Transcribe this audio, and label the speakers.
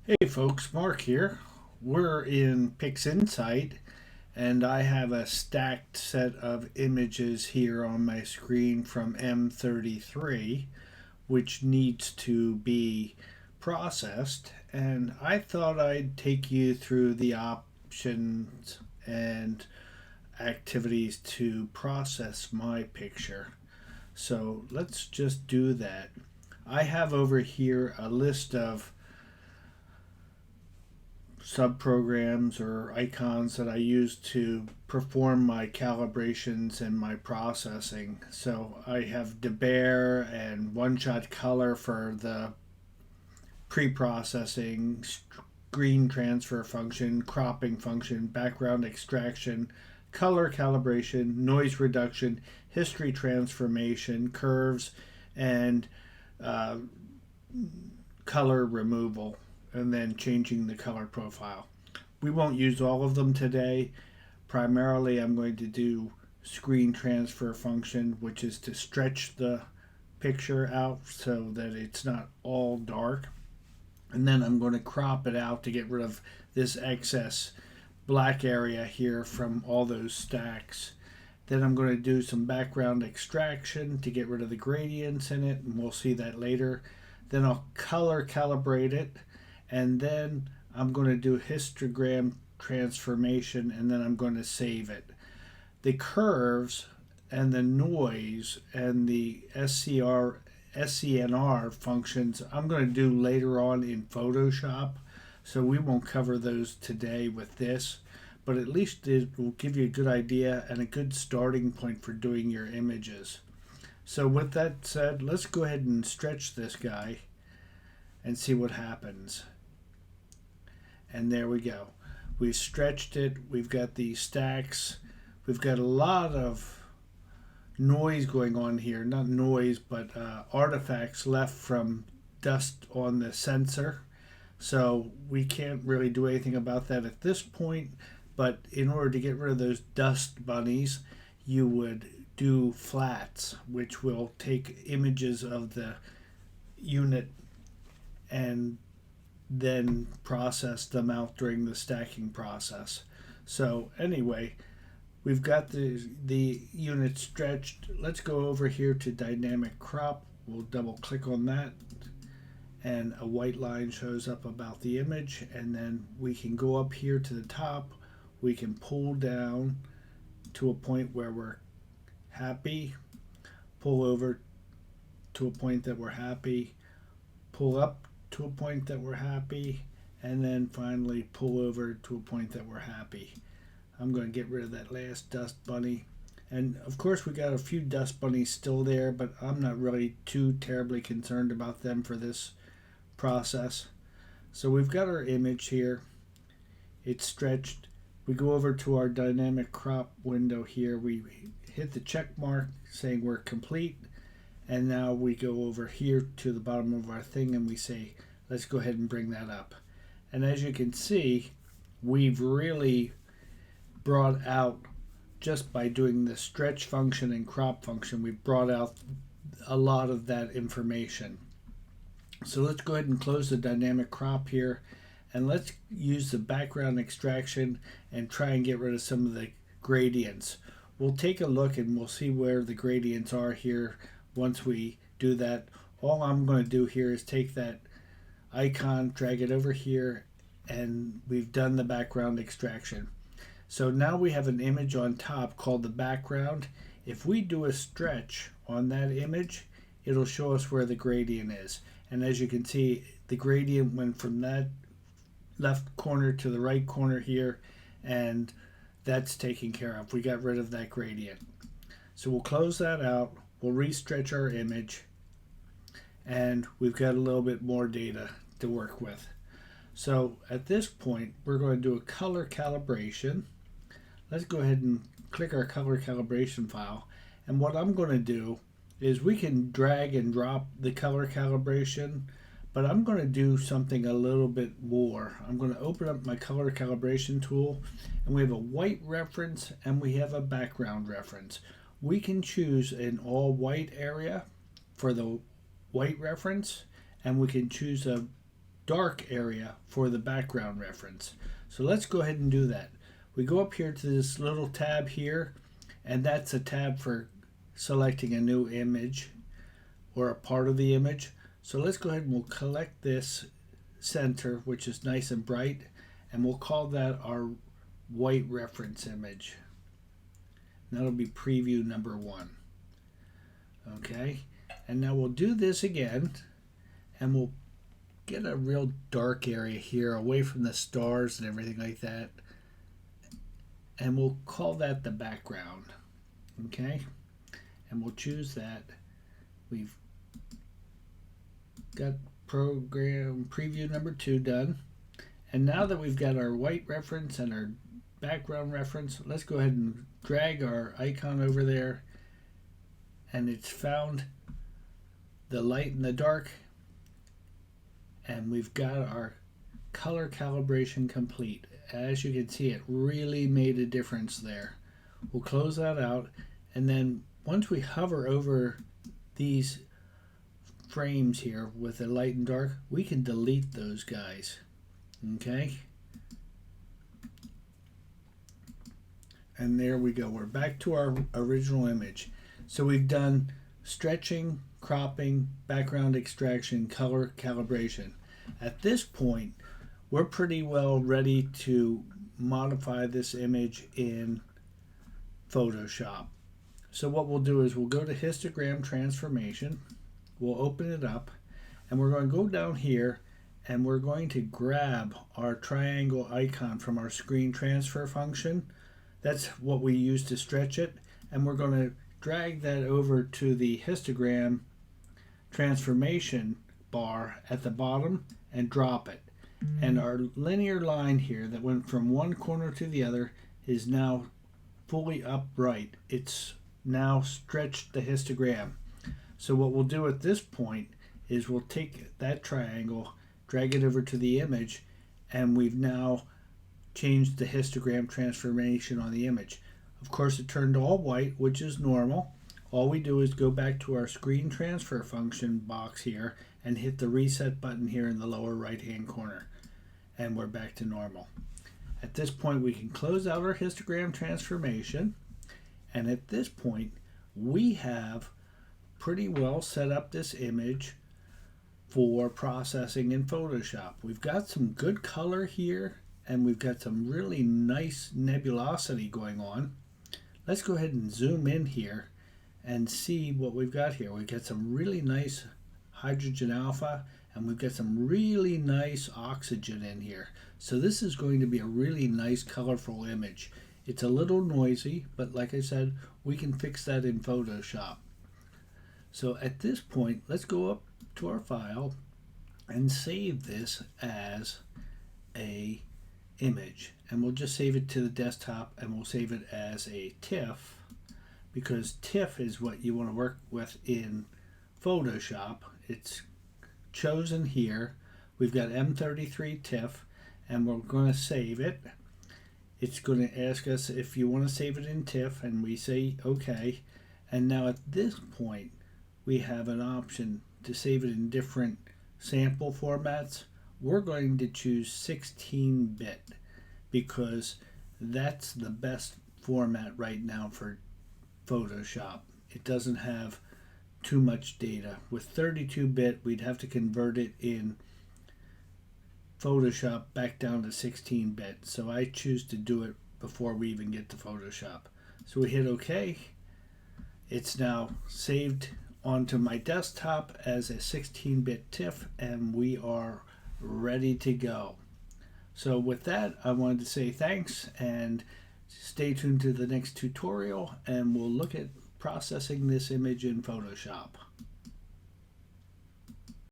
Speaker 1: Hey folks, Mark here. We're in Pixinsight and I have a stacked set of images here on my screen from M33 which needs to be processed, and I thought I'd take you through the options and activities to process my picture. So let's just do that. I have over here a list of subprograms or icons that I use to perform my calibrations and my processing. So I have Debear and One Shot Color for the pre-processing, screen transfer function, cropping function, background extraction, color calibration, noise reduction, history transformation, curves, and uh, color removal, and then changing the color profile. We won't use all of them today. Primarily, I'm going to do screen transfer function, which is to stretch the picture out so that it's not all dark. And then I'm going to crop it out to get rid of this excess black area here from all those stacks. Then I'm going to do some background extraction to get rid of the gradients in it, and we'll see that later. Then I'll color calibrate it, and then I'm going to do histogram transformation, and then I'm going to save it. The curves and the noise and the SCNR functions I'm going to do later on in Photoshop, so we won't cover those today with this, but at least it will give you a good idea and a good starting point for doing your images. So with that said, let's go ahead and stretch this guy and see what happens. And there we go. We've stretched it. We've got these stacks. We've got a lot of noise going on here. Not noise, but artifacts left from dust on the sensor. So we can't really do anything about that at this point. But in order to get rid of those dust bunnies, you would do flats, which will take images of the unit and then process them out during the stacking process. So anyway, we've got the unit stretched. Let's go over here to dynamic crop. We'll double click on that, and a white line shows up about the image, and then we can go up here to the top. We can pull down to a point where we're happy, pull over to a point that we're happy, pull up to a point that we're happy, and then finally pull over to a point that we're happy. I'm going to get rid of that last dust bunny. And of course we got a few dust bunnies still there, but I'm not really too terribly concerned about them for this process. So we've got our image here. It's stretched. We go over to our dynamic crop window here. We hit the check mark saying we're complete. And now we go over here to the bottom of our thing and we say, let's go ahead and bring that up. And as you can see, we've really brought out, just by doing the stretch function and crop function, we've brought out a lot of that information. So let's go ahead and close the dynamic crop here, and let's use the background extraction and try and get rid of some of the gradients. We'll take a look and we'll see where the gradients are here. Once we do that, all I'm going to do here is take that icon, drag it over here, and we've done the background extraction. So now we have an image on top called the background. If we do a stretch on that image, it'll show us where the gradient is. And as you can see, the gradient went from that left corner to the right corner here, and that's taken care of. We got rid of that gradient. So we'll close that out. We'll re-stretch our image, and we've got a little bit more data to work with. So at this point, we're going to do a color calibration. Let's go ahead and click our color calibration file. And what I'm going to do is we can drag and drop the color calibration, but I'm going to do something a little bit more. I'm going to open up my color calibration tool, and we have a white reference and we have a background reference. We can choose an all white area for the white reference, and we can choose a dark area for the background reference. So let's go ahead and do that. We go up here to this little tab here, and that's a tab for selecting a new image or a part of the image. So let's go ahead and we'll select this center, which is nice and bright, and we'll call that our white reference image. That'll be preview number 1. Okay, and now we'll do this again, and we'll get a real dark area here away from the stars and everything like that, and we'll call that the background. Okay, and we'll choose that. We've got program preview number 2 done, and now that we've got our white reference and our background reference, let's go ahead and drag our icon over there, and it's found the light and the dark, and we've got our color calibration complete. As you can see, it really made a difference there. We'll close that out, and then once we hover over these frames here with the light and dark, we can delete those guys. Okay, and there we go. We're back to our original image. So we've done stretching, cropping, background extraction, color calibration. At this point, we're pretty well ready to modify this image in Photoshop. So what we'll do is we'll go to histogram transformation, we'll open it up, and we're going to go down here, and we're going to grab our triangle icon from our screen transfer function. That's what we use to stretch it, and we're going to drag that over to the histogram transformation bar at the bottom and drop it. And our linear line here that went from one corner to the other is now fully upright. It's now stretched the histogram. So what we'll do at this point is we'll take that triangle, drag it over to the image, and we've now changed the histogram transformation on the image. Of course, it turned all white, which is normal. All we do is go back to our screen transfer function box here and hit the reset button here in the lower right hand corner, and we're back to normal. At this point, we can close out our histogram transformation, and at this point we have pretty well set up this image for processing in Photoshop. We've got some good color here, and we've got some really nice nebulosity going on. Let's go ahead and zoom in here and see what we've got here. We've got some really nice hydrogen alpha, and we've got some really nice oxygen in here. So this is going to be a really nice colorful image. It's a little noisy, but like I said, we can fix that in Photoshop. So at this point, let's go up to our file and save this as a image, and we'll just save it to the desktop, and we'll save it as a TIFF, because TIFF is what you want to work with in Photoshop. It's chosen here. We've got M33 TIFF, and we're going to save it. It's going to ask us if you want to save it in TIFF, and we say okay. And now at this point, we have an option to save it in different sample formats. We're going to choose 16-bit because that's the best format right now for Photoshop. It doesn't have too much data. With 32-bit, we'd have to convert it in Photoshop back down to 16-bit. So I choose to do it before we even get to Photoshop. So we hit OK. It's now saved onto my desktop as a 16-bit TIFF, and we are ready to go. So with that, I wanted to say thanks, and stay tuned to the next tutorial, and we'll look at processing this image in Photoshop.